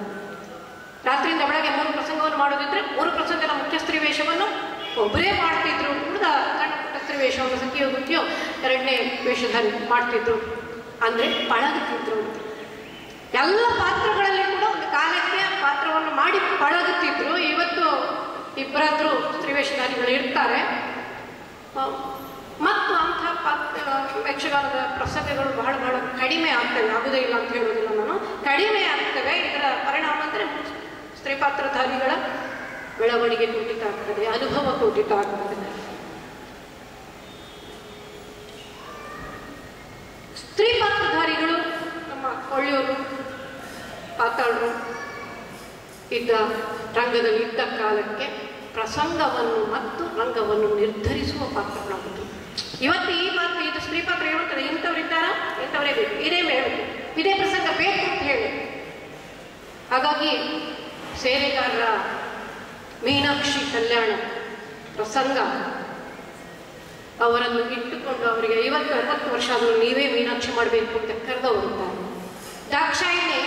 ರಾತ್ರಿಯಿಂದ ಬೆಳಗ್ಗೆ 3 ಪ್ರಸಂಗವನ್ನು ಮಾಡೋದಿದ್ರೆ 3 ಪ್ರಸಂಗದ ಮುಖ್ಯ ಸ್ತ್ರೀ ವೇಷವನ್ನು ಒಬ್ಬರೇ ಮಾಡ್ತಿದ್ರು. ಉಳಿದ ಸಣ್ಣ ಪುಟ್ಟ ಸ್ತ್ರೀ ವೇಷವನ್ನು ಸಖಿಯೋ ಗುತ್ತಿಯೋ 2ನೇ ವೇಷಧಾರಿ ಮಾಡ್ತಿದ್ರು. ಅಂದರೆ ಪಳಗುತ್ತಿದ್ರು. ಎಲ್ಲ ಪಾತ್ರಗಳಲ್ಲಿ ಕೂಡ ಒಂದು ಕಾಲಕ್ಕೆ ಪಾತ್ರವನ್ನು ಮಾಡಿ ಪಳಗುತ್ತಿದ್ರು. ಇವತ್ತು ಇಬ್ಬರಾದರೂ ಸ್ತ್ರೀ ವೇಷಧಾರಿಗಳು ಇರ್ತಾರೆ. ಮತ್ತು ಅಂಥ ಯಕ್ಷಗಾನದ ಪ್ರಸಂಗಗಳು ಬಹಳ ಕಡಿಮೆ ಆಗ್ತವೆ. ಆಗುವುದೇ ಇಲ್ಲ ಅಂತ ಹೇಳೋದಿಲ್ಲ ನಾನು, ಕಡಿಮೆ ಆಗ್ತವೆ. ಇದರ ಪರಿಣಾಮ ಅಂದರೆ ಸ್ತ್ರೀ ಪಾತ್ರಧಾರಿಗಳ ಬೆಳವಣಿಗೆ ಕುಂಠಿತ ಆಗ್ತದೆ, ಅನುಭವ ಕುಂಠಿತ ಆಗ್ತದೆ. ಸ್ತ್ರೀ ಪಾತ್ರಧಾರಿಗಳು ನಮ್ಮ ಕೊಳ್ಳಿಯವರು ಪಾತಾಳರು ಇದ್ದ ರಂಗದಲ್ಲಿ ಇದ್ದ ಕಾಲಕ್ಕೆ ಪ್ರಸಂಗವನ್ನು ಮತ್ತು ರಂಗವನ್ನು ನಿರ್ಧರಿಸುವ ಪಾತ್ರಗಳಾಗುತ್ತವೆ. ಇವತ್ತು ಈ ಪಾತ್ರ, ಇದು ಸ್ತ್ರೀ ಪಾತ್ರ ಹೇಳುತ್ತದೆ, ಇಂಥವರಿದ್ದಾರ, ಇಂಥವರೇ ಬೇಕು, ಇದೇ ಬೇಕು, ಇದೇ ಪ್ರಸಂಗ ಬೇಕು ಅಂತ ಹೇಳಿ. ಹಾಗಾಗಿ ಸೇರೆಗಾರರ ಮೀನಾಕ್ಷಿ ಕಲ್ಯಾಣ ಪ್ರಸಂಗ ಅವರನ್ನು ಇಟ್ಟುಕೊಂಡು ಅವರಿಗೆ 50-60 ವರ್ಷ ಆದರೂ ನೀವೇ ಮೀನಾಕ್ಷಿ ಮಾಡಬೇಕು ಅಂತ ಕರೆದವರಿದ್ದಾರೆ. ದಾಕ್ಷಾಯಿಣಿ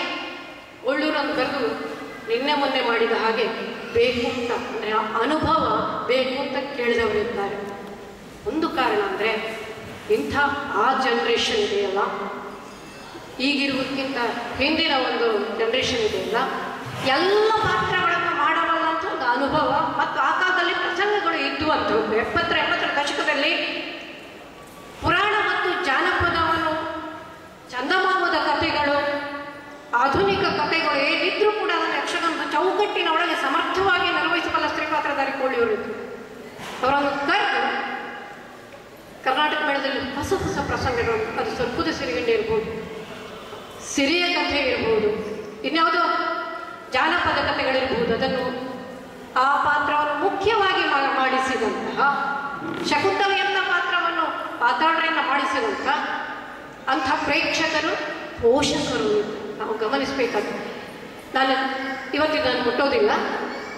ಒಳ್ಳೂರನ್ನು ಕರೆದು ನಿನ್ನೆ ಮೊನ್ನೆ ಮಾಡಿದ ಹಾಗೆ ಬೇಕು ಅಂತ, ಅಂದರೆ ಅನುಭವ ಬೇಕು ಅಂತ ಕೇಳಿದವರಿದ್ದಾರೆ. ಒಂದು ಕಾರಣ ಅಂದರೆ ಇಂಥ ಆ ಜನ್ರೇಷನ್ ಇದೆಯಲ್ಲ, ಈಗಿರುವುದಕ್ಕಿಂತ ಹಿಂದಿನ ಒಂದು ಜನ್ರೇಷನ್ ಇದೆಯಲ್ಲ, ಎಲ್ಲ ಪಾತ್ರಗಳನ್ನು ಮಾಡಬಲ್ಲಂಥ ಒಂದು ಅನುಭವ ಮತ್ತು ಆ ಕಾಲದಲ್ಲಿ ಪ್ರಸಂಗಗಳು ಇದ್ದು ಅಂತ. 70-80 ದಶಕದಲ್ಲಿ ಪುರಾಣ ಮತ್ತು ಜಾನಪದವನ್ನು, ಚಂದಮಾಮದ ಕಥೆಗಳು, ಆಧುನಿಕ ಕಥೆಗಳು ಏನಿದ್ರೂ ಕೂಡ ಅದನ್ನು ಯಕ್ಷಗಾನದ ಚೌಕಟ್ಟಿನ ಒಳಗೆ ಸಮರ್ಥವಾಗಿ ನಿರ್ವಹಿಸಬಲ್ಲ ಸ್ತ್ರೀ ಪಾತ್ರಧಾರಿ ಕೊಳ್ಳಿಯವರಿದ್ರು. ಅವರನ್ನು ಕರೆದು ಕರ್ನಾಟಕ ಮೇಳದಲ್ಲಿ ಹೊಸ ಹೊಸ ಪ್ರಸಂಗಗಳು, ಅದು ಸರ್ಪುದ ಸಿರಿಗಂಡೆ ಇರ್ಬೋದು, ಸಿರಿಯ ಕಥೆ ಇರ್ಬೋದು, ಇನ್ಯಾವುದೋ ಜಾನಪದ ಕಥೆಗಳಿರ್ಬೋದು, ಅದನ್ನು ಆ ಪಾತ್ರವನ್ನು ಮುಖ್ಯವಾಗಿ ಮಾಡಿಸಿದಂತಹ ಶಕುಂತಲೆ ಎಂಬ ಪಾತ್ರವನ್ನು ಪಾತಾಳರಿಂದ ಮಾಡಿಸಿದಂಥ ಅಂಥ ಪ್ರೇಕ್ಷಕರು, ಪೋಷಕರು ನಾವು ಗಮನಿಸಬೇಕಾಗ್ತದೆ. ನಾನು ಇವತ್ತಿದ್ದನ್ನು ಮುಟ್ಟೋದಿಲ್ಲ,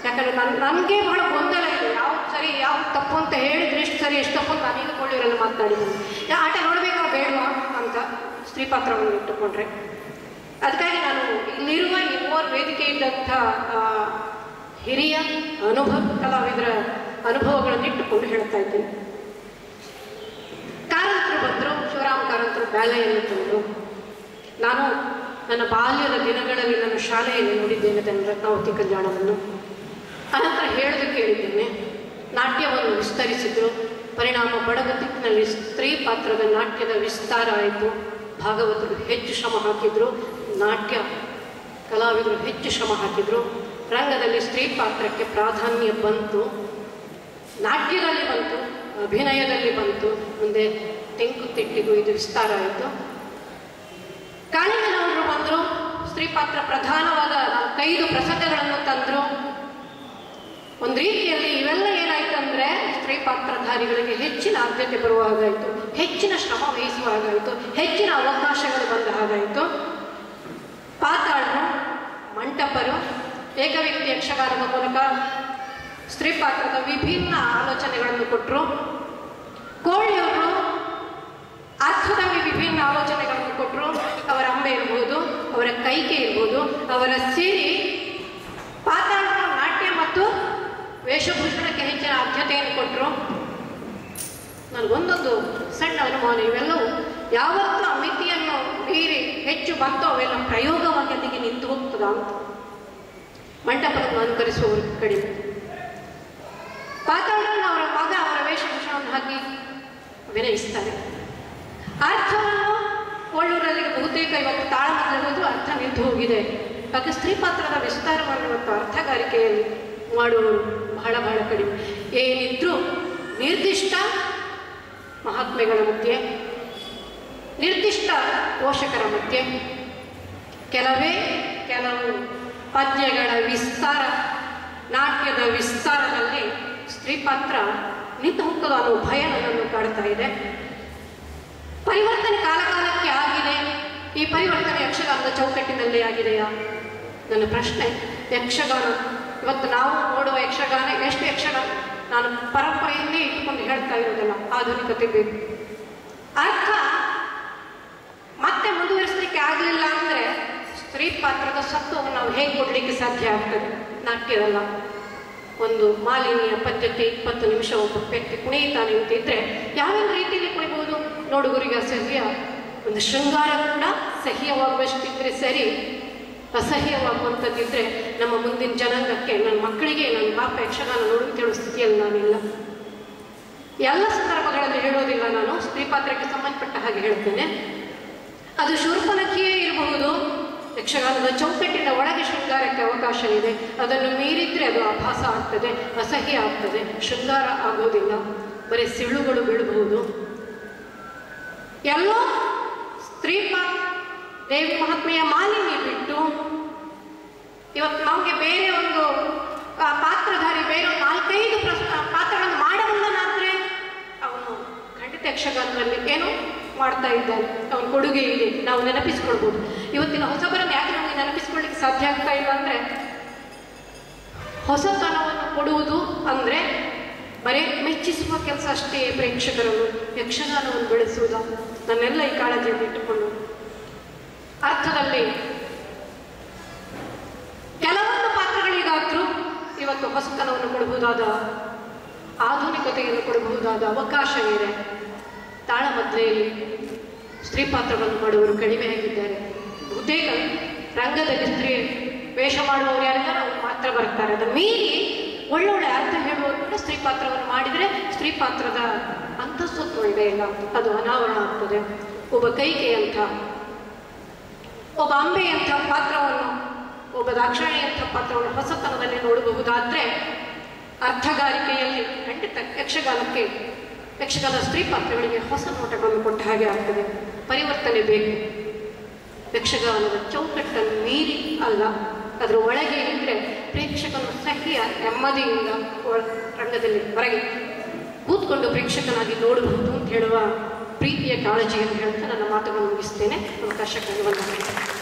ಯಾಕಂದರೆ ನನಗೆ ಬಹಳ ಗೊಂದಲ ಇದೆ, ಯಾವ್ದು ಸರಿ ಯಾವ್ದು ತಪ್ಪು ಅಂತ ಹೇಳಿದ್ರೆ ಎಷ್ಟು ಸರಿ ಎಷ್ಟು ತಪ್ಪು ಅಂತ ನಾನೀಗ ಕೊಳ್ಳಿಯವರೆಲ್ಲ ಮಾತಾಡಿದ್ದೀನಿ. ಆಟ ನೋಡಬೇಕಾ ಬೇಡವಾ ಅಂತ ಸ್ತ್ರೀ ಪಾತ್ರವನ್ನು ಇಟ್ಟುಕೊಂಡ್ರೆ, ಅದಕ್ಕಾಗಿ ನಾನು ಇಲ್ಲಿರುವ ಈ 3 ವೇದಿಕೆ ಇದ್ದಂಥ ಹಿರಿಯ ಕಲಾವಿದರ ಅನುಭವಗಳನ್ನು ಇಟ್ಟುಕೊಂಡು ಹೇಳ್ತಾ ಇದ್ದೀನಿ. ಕಾರಂತರು ಬಂದರು, ಶಿವರಾಮ ಕಾರಂತರು ಬ್ಯಾಲೆಯನ್ನು ತಂದರು. ನಾನು ನನ್ನ ಬಾಲ್ಯದ ದಿನಗಳಲ್ಲಿ ನನ್ನ ಶಾಲೆಯಲ್ಲಿ ನೋಡಿದ್ದೇನೆ ರತ್ನಾವತಿ ಕಲ್ಯಾಣವನ್ನು. ಅನಂತರ ಹೇಳೋದು ಕೇಳಿದ್ದೇನೆ. ನಾಟ್ಯವನ್ನು ವಿಸ್ತರಿಸಿದರು. ಪರಿಣಾಮ ಬಡಗ ದಿಕ್ಕಿನಲ್ಲಿ ಸ್ತ್ರೀ ಪಾತ್ರದ ನಾಟ್ಯದ ವಿಸ್ತಾರ ಆಯಿತು. ಭಾಗವತರು ಹೆಚ್ಚು ಶ್ರಮ ಹಾಕಿದರು, ನಾಟ್ಯ ಕಲಾವಿದರು ಹೆಚ್ಚು ಶ್ರಮ ಹಾಕಿದರು. ರಂಗದಲ್ಲಿ ಸ್ತ್ರೀ ಪಾತ್ರಕ್ಕೆ ಪ್ರಾಧಾನ್ಯ ಬಂತು, ನಾಟ್ಯದಲ್ಲಿ ಬಂತು, ಅಭಿನಯದಲ್ಲಿ ಬಂತು. ಮುಂದೆ ತೆಂಕುತಿಟ್ಟಿಗೂ ಇದು ವಿಸ್ತಾರ ಆಯಿತು. ಕಾಳಿಂಗನವರು ಬಂದರು, ಸ್ತ್ರೀ ಪಾತ್ರ ಪ್ರಧಾನವಾದ 5 ಪ್ರಸಂಗಗಳನ್ನು ತಂದರು. ಒಂದು ರೀತಿಯಲ್ಲಿ ಇವೆಲ್ಲ ಏನಾಯ್ತು ಅಂದರೆ ಸ್ತ್ರೀ ಪಾತ್ರಧಾರಿಗಳಿಗೆ ಹೆಚ್ಚಿನ ಆದ್ಯತೆ ಬರುವ ಹಾಗಾಯಿತು, ಹೆಚ್ಚಿನ ಶ್ರಮ ವಹಿಸುವ ಹಾಗಾಯಿತು, ಹೆಚ್ಚಿನ ಅವಕಾಶಗಳು ಬಂದ ಹಾಗಾಯಿತು. ಪಾತಾಳರು, ಮಂಟಪರು ಏಕವ್ಯಕ್ತಿ ಯಕ್ಷಗಾನದ ಮೂಲಕ ಸ್ತ್ರೀ ಪಾತ್ರದ ವಿಭಿನ್ನ ಆಲೋಚನೆಗಳನ್ನು ಕೊಟ್ಟರು. ಕೋಳಿಯವರು ಅರ್ಥದಲ್ಲಿ ವಿಭಿನ್ನ ಆಲೋಚನೆಗಳನ್ನು ಕೊಟ್ಟರು. ಅವರ ಅಂಬೆ ಇರ್ಬೋದು, ಅವರ ಕೈಕೆ ಇರ್ಬೋದು, ಅವರ ಸಿರಿ. ಪಾತಾಳರು ನಾಟ್ಯ ಮತ್ತು ವೇಷಭೂಷಣಕ್ಕೆ ಹೆಚ್ಚಿನ ಆದ್ಯತೆಯನ್ನು ಕೊಟ್ಟರು. ನನಗೊಂದೊಂದು ಸಣ್ಣ ಅನುಮಾನ, ಇವೆಲ್ಲವೂ ಯಾವತ್ತೂ ಆ ಮಿತಿಯನ್ನು ಮೀರಿ ಹೆಚ್ಚು ಬಂತೋ ಅವೆಲ್ಲ ಪ್ರಯೋಗವಾಗಿ ಅಲ್ಲಿಗೆ ನಿಂತು ಹೋಗ್ತದ ಅಂತ. ಮಂಟಪವನ್ನು ಅನುಕರಿಸುವವರು ಕಡಿಮೆ. ಪಾತಾಳರನ್ನು ಅವರ ಮಗ ಅವರ ವೇಷಭೂಷಣವನ್ನು ಹಾಕಿ ಅಭಿನಯಿಸ್ತಾರೆ. ಅರ್ಥವನ್ನು ಕೊಳ್ಳೂರಲ್ಲಿ ಬಹುತೇಕ ಇವತ್ತು ತಾಳಮದ್ದಲೆಗೂ ಅರ್ಥ ನಿಂತು ಹೋಗಿದೆ. ಯಾಕೆ ಸ್ತ್ರೀ ಪಾತ್ರದ ವಿಸ್ತಾರವನ್ನು ಇವತ್ತು ಅರ್ಥಗಾರಿಕೆಯಲ್ಲಿ ಮಾಡುವವರು ಬಹಳ ಬಹಳ ಕಡಿಮೆ. ಏನಿದ್ರೂ ನಿರ್ದಿಷ್ಟ ಮಹಾತ್ಮೆಗಳ ಮಧ್ಯೆ, ನಿರ್ದಿಷ್ಟ ಪೋಷಕರ ಮಧ್ಯೆ ಕೆಲವು ಪದ್ಯಗಳ ವಿಸ್ತಾರ, ನಾಟ್ಯದ ವಿಸ್ತಾರದಲ್ಲಿ ಸ್ತ್ರೀ ಪಾತ್ರ ನಿಂತು ಹೋಗೋದು ಅನ್ನೋ ಭಯ ನನ್ನನ್ನು ಕಾಡ್ತಾ ಇದೆ. ಪರಿವರ್ತನೆ ಕಾಲಕಾಲಕ್ಕೆ ಆಗಿದೆ. ಈ ಪರಿವರ್ತನೆ ಯಕ್ಷಗಾನದ ಚೌಕಟ್ಟಿನಲ್ಲೇ ಆಗಿದೆಯಾ? ನನ್ನ ಪ್ರಶ್ನೆ. ಯಕ್ಷಗಾನ ಇವತ್ತು ನಾವು ನೋಡುವ ಯಕ್ಷಗಾನ ಎಷ್ಟು ಯಕ್ಷಗಾನ, ನಾನು ಪರಂಪರೆಯನ್ನೇ ಇಟ್ಟುಕೊಂಡು ಹೇಳ್ತಾ ಇರೋದಲ್ಲ, ಆಧುನಿಕತೆ ಬೇಕು. ಅರ್ಥ ಮತ್ತೆ ಮುಂದುವರಿಸಲಿಕ್ಕೆ ಆಗಲಿಲ್ಲ ಅಂದರೆ ಸ್ತ್ರೀ ಪಾತ್ರದ ಸತ್ವವನ್ನು ನಾವು ಹೇಗೆ ಕೊಡಲಿಕ್ಕೆ ಸಾಧ್ಯ ಆಗ್ತದೆ? ನಾಟ್ಯವಲ್ಲ, ಒಂದು ಮಾಲಿನ್ಯ ಪದ್ಧತಿ 20 ನಿಮಿಷ ಒಬ್ಬ ವ್ಯಕ್ತಿ ಕುಣಿತಾನೆ ಅಂತಿದ್ರೆ ಯಾವ್ಯಾವ ರೀತಿಯಲ್ಲಿ ಕುಣಿಬಹುದು? ನೋಡುಗರಿಗೆ ಅಸಹ್ಯ, ಒಂದು ಶೃಂಗಾರ ಕೂಡ ಸಹ್ಯವಾಗುವಷ್ಟಿದ್ರೆ ಸರಿ, ಅಸಹ್ಯವಾಗುವಂಥದ್ದಿದ್ರೆ ನಮ್ಮ ಮುಂದಿನ ಜನಾಂಗಕ್ಕೆ, ನನ್ನ ಮಕ್ಕಳಿಗೆ ನನ್ನ ಪಾಪ ಯಕ್ಷಗಾನ ನೋಡುವ ಹೇಳುವ ಸ್ಥಿತಿಯಲ್ಲಿ ನಾನಿಲ್ಲ. ಎಲ್ಲ ಸಂದರ್ಭಗಳಲ್ಲಿ ಹೇಳೋದಿಲ್ಲ, ನಾನು ಸ್ತ್ರೀ ಪಾತ್ರಕ್ಕೆ ಸಂಬಂಧಪಟ್ಟ ಹಾಗೆ ಹೇಳ್ತೇನೆ. ಅದು ಶೂರ್ಪನಖಿಯೇ ಇರಬಹುದು. ಯಕ್ಷಗಾನದ ಚೌಕಟ್ಟಿನ ಒಳಗೆ ಶೃಂಗಾರಕ್ಕೆ ಅವಕಾಶ ಇದೆ. ಅದನ್ನು ಮೀರಿದ್ರೆ ಅದು ಆಭಾಸ ಆಗ್ತದೆ, ಅಸಹ್ಯ ಆಗ್ತದೆ, ಶೃಂಗಾರ ಆಗೋದಿಲ್ಲ, ಬರೀ ಸಿಳುಗಳು ಬೀಳಬಹುದು. ಎಲ್ಲೋ ಸ್ತ್ರೀ ದೇವಿ ಮಹಾತ್ಮೆಯ ಮಾಲಿನ್ಯ ಬಿಟ್ಟು ಇವತ್ತು ನಮಗೆ ಬೇರೆ ಒಂದು ಪಾತ್ರಧಾರಿ ಬೇರೆ ಒಂದು 4-5 ಪಾತ್ರಗಳನ್ನು ಮಾಡಬಲ್ಲನಾದ್ರೆ ಅವನು ಖಂಡಿತ ಯಕ್ಷಗಾನದಲ್ಲಿ ಏನೋ ಮಾಡ್ತಾ ಇದ್ದಾನೆ, ಅವನ ಕೊಡುಗೆ ಇದೆ, ನಾವು ನೆನಪಿಸ್ಕೊಳ್ಬೋದು. ಇವತ್ತಿನ ಹೊಸಬರನ್ನು ಯಾಕೆ ನಮಗೆ ನೆನಪಿಸ್ಕೊಳ್ಳಿಕ್ಕೆ ಸಾಧ್ಯ ಆಗ್ತಾ ಇಲ್ಲ ಅಂದರೆ, ಹೊಸತನವನ್ನು ಕೊಡುವುದು ಅಂದರೆ ಬರೀ ಮೆಚ್ಚಿಸುವ ಕೆಲಸ ಅಷ್ಟೇ ಪ್ರೇಕ್ಷಕರನ್ನು, ಯಕ್ಷಗಾನವನ್ನು ಬೆಳೆಸುವುದ ನನ್ನೆಲ್ಲ ಈ ಕಾಳಜಿಯನ್ನು ಇಟ್ಟುಕೊಂಡು ಅರ್ಥದಲ್ಲಿ ಕೆಲವೊಂದು ಪಾತ್ರಗಳಿಗಾದ್ರೂ ಇವತ್ತು ಹೊಸತನವನ್ನು ಕೊಡಬಹುದಾದ, ಆಧುನಿಕತೆಯನ್ನು ಕೊಡಬಹುದಾದ ಅವಕಾಶ ಇದೆ. ತಾಳಮದ್ಲೆಯಲ್ಲಿ ಸ್ತ್ರೀ ಪಾತ್ರವನ್ನು ಮಾಡುವವರು ಕಡಿಮೆಯಾಗಿದ್ದಾರೆ. ಬಹುತೇಕ ರಂಗದಲ್ಲಿ ಸ್ತ್ರೀ ವೇಷ ಮಾಡುವವರು ಯಾರಿದ್ದಾರೆ ಅವರು ಮಾತ್ರ ಬರ್ತಾರೆ. ಅದನ್ನು ಮೀರಿ ಒಳ್ಳೊಳ್ಳೆ ಅರ್ಥ ಹೇಳುವವರು ಕೂಡ ಸ್ತ್ರೀ ಪಾತ್ರವನ್ನು ಮಾಡಿದರೆ ಸ್ತ್ರೀ ಪಾತ್ರದ ಅಂತಸ್ವತ್ವ ಇದೆ ಇಲ್ಲ, ಅದು ಅನಾವರಣ ಆಗ್ತದೆ. ಒಬ್ಬ ಕೈಕೆಯಂಥ, ಒಬ್ಬ ಅಂಬೆಯಂಥ ಪಾತ್ರವನ್ನು, ಒಬ್ಬ ದಾಕ್ಷಾಯಿಣಿಯಂಥ ಪಾತ್ರವನ್ನು ಹೊಸತನದಲ್ಲಿ ನೋಡಬಹುದಾದ್ರೆ ಅರ್ಥಗಾರಿಕೆಯಲ್ಲಿ ಖಂಡಿತ ಯಕ್ಷಗಾನ ಸ್ತ್ರೀ ಪಾತ್ರಗಳಿಗೆ ಹೊಸ ನೋಟಗಳನ್ನು ಕೊಟ್ಟ ಹಾಗೆ ಆಗ್ತದೆ. ಪರಿವರ್ತನೆ ಬೇಕು. ಯಕ್ಷಗಾನದ ಚೌಕಟ್ಟನ್ನು ಮೀರಿ ಅಲ್ಲ, ಅದರ ಒಳಗೆ ಇದ್ದರೆ ಪ್ರೇಕ್ಷಕನು ಸಹ್ಯ ನೆಮ್ಮದಿಯಿಂದ ರಂಗದಲ್ಲಿ ಹೊರಗೆ ಕೂತ್ಕೊಂಡು ಪ್ರೇಕ್ಷಕನಾಗಿ ನೋಡಬಹುದು ಅಂತ ಹೇಳುವ ಪ್ರೀತಿಯ ಕಾಳಜಿಯನ್ನು ಹೇಳ್ತಾ ನನ್ನ ಮಾತುಗಳನ್ನು ಮುಗಿಸ್ತೇನೆ. ಅವಕಾಶಕ್ಕಾಗಿ ವಂದನೆಗಳು.